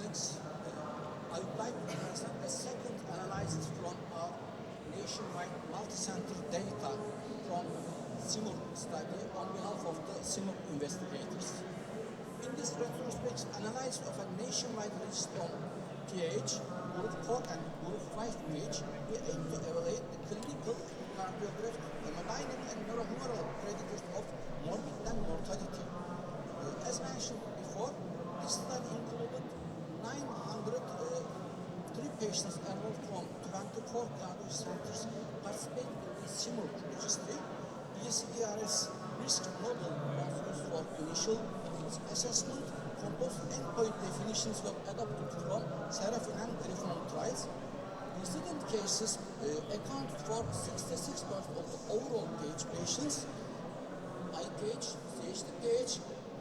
colleagues, I would like to present a second analysis from our nationwide multi-center data from SIMURG Study on behalf of the SIMURG investigators. In this retrospective analysis of a nationwide register on pH, Group 4 and Group 5 pH, we aim to evaluate the clinical, cardiographic, hemodynamic, and neurohumoral predictors of morbidity and mortality. As mentioned before, this study included 903 patients enrolled from 24 cardiology centers participating in the SIMURG registry. ESERS risk model was used for initial assessment. Composite endpoint definitions were adopted from Serafin and Griffon trials. Incident cases accounted for 66% of the overall pH patients. IPH, CHD pH,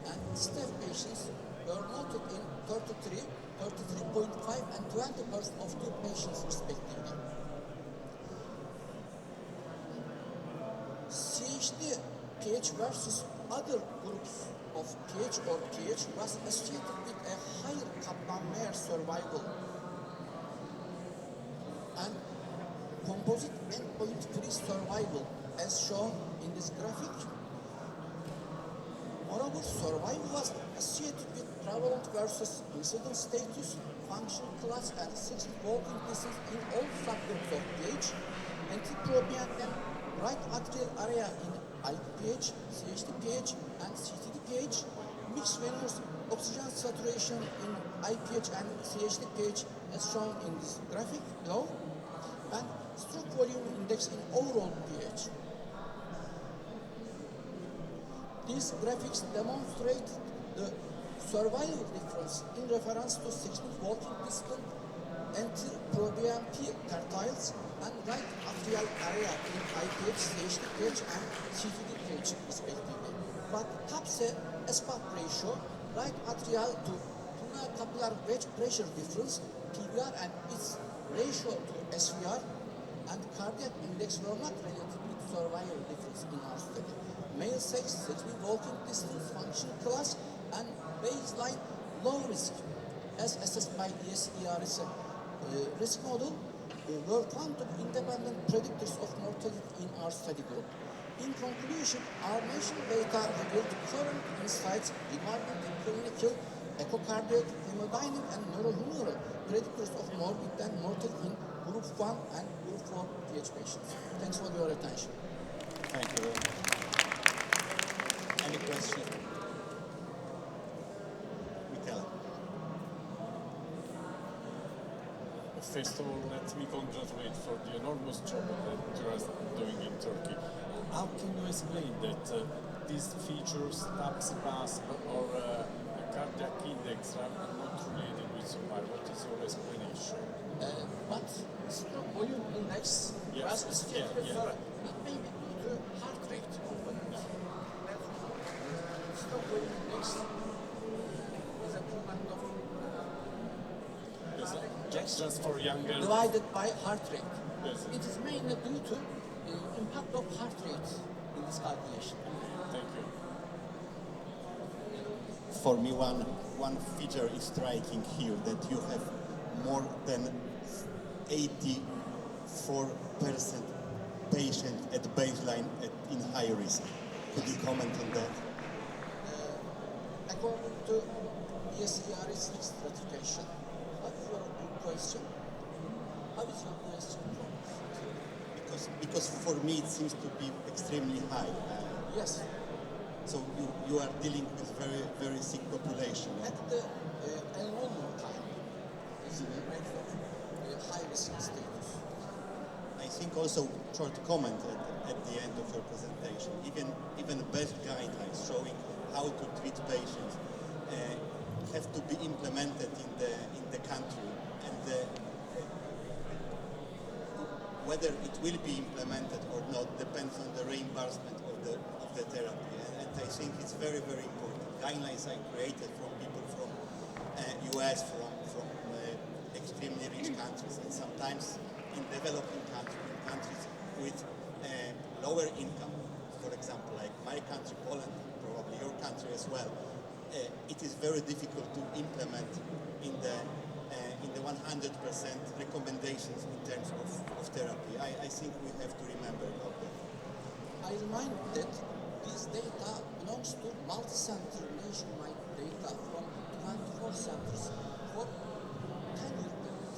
and staph patients were noted in 33, 33.5, and 20% of the patients respectively. CHD pH versus other groups of pH or pH was associated with a higher Kaplan-Meier survival and composite endpoint-free survival as shown in this graphic. Moreover, survival was associated with prevalent versus incidence status, functional class, and 6 walking distance in all subgroups of pH, antiprobiant and right atrial area in IPH, CHD pH, and CTD pH, mixed venous oxygen saturation in IPH and CHD pH as shown in this graphic below, and stroke volume index in overall pH. These graphics demonstrate the survival difference in reference to 6-minute walking distance, antiprobiant tertiles, and right atrial area in IPH, CHD pH, and CTD pH respectively. But TAPSE SPAT ratio, right atrial to pulmonary capillary wedge pressure difference, PVR, and its ratio to SVR, and cardiac index were not related with survival difference in our study. Male sex, 6-minute walking distance, function class, and baseline low risk, as assessed by ESERS risk model, were found to be independent predictors of mortality in our study group. In conclusion, our national data revealed current insights regarding the clinical, echocardiographic, hemodynamic, and neurohumoral predictors of morbidity and mortality in Group 1 and Group 4 pH patients. Thanks for your attention. Thank you. Any questions? Michael. First of all, let me congratulate for the enormous job that you are doing in Turkey. How can you explain that these features, TAPS, PAS, or cardiac index are not related with survival? What is your explanation? But stroke volume index was associated with it may be due to heart rate component. Stroke volume index is a component of just for younger divided by heart rate. Yes. It is mainly due to impact of heart rate in this calculation. Thank you. For me, one feature is striking here, that you have more than 84% patient at baseline in high risk. Could you comment on that? According to ESERS risk stratification, what is your question? How is your question? Because for me it seems to be extremely high. Yes. So you are dealing with very sick population. At the enrollment time, is a rate of high risk status. I think also short comment at the end of your presentation. Even best guidelines showing how to treat patients have to be implemented in the country, and whether it will be implemented or not depends on the reimbursement of the therapy. And I think it's very important. Guidelines are created from people from US, from extremely rich countries, and sometimes in developing countries with lower income, for example, like my country, Poland, probably your country as well. It is very difficult to implement in the 100% recommendations in terms of therapy. I think we have to remember about that. I remind that this data belongs to multi-center nationwide data from 24 centers for 10-year period.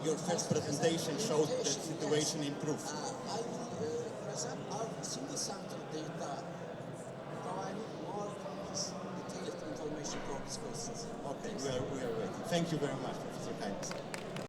Your first presentation showed that situation improved. I will present our single center data, providing more detailed information for these questions. Okay, we are waiting. Thank you very much, Professor Kaymaz.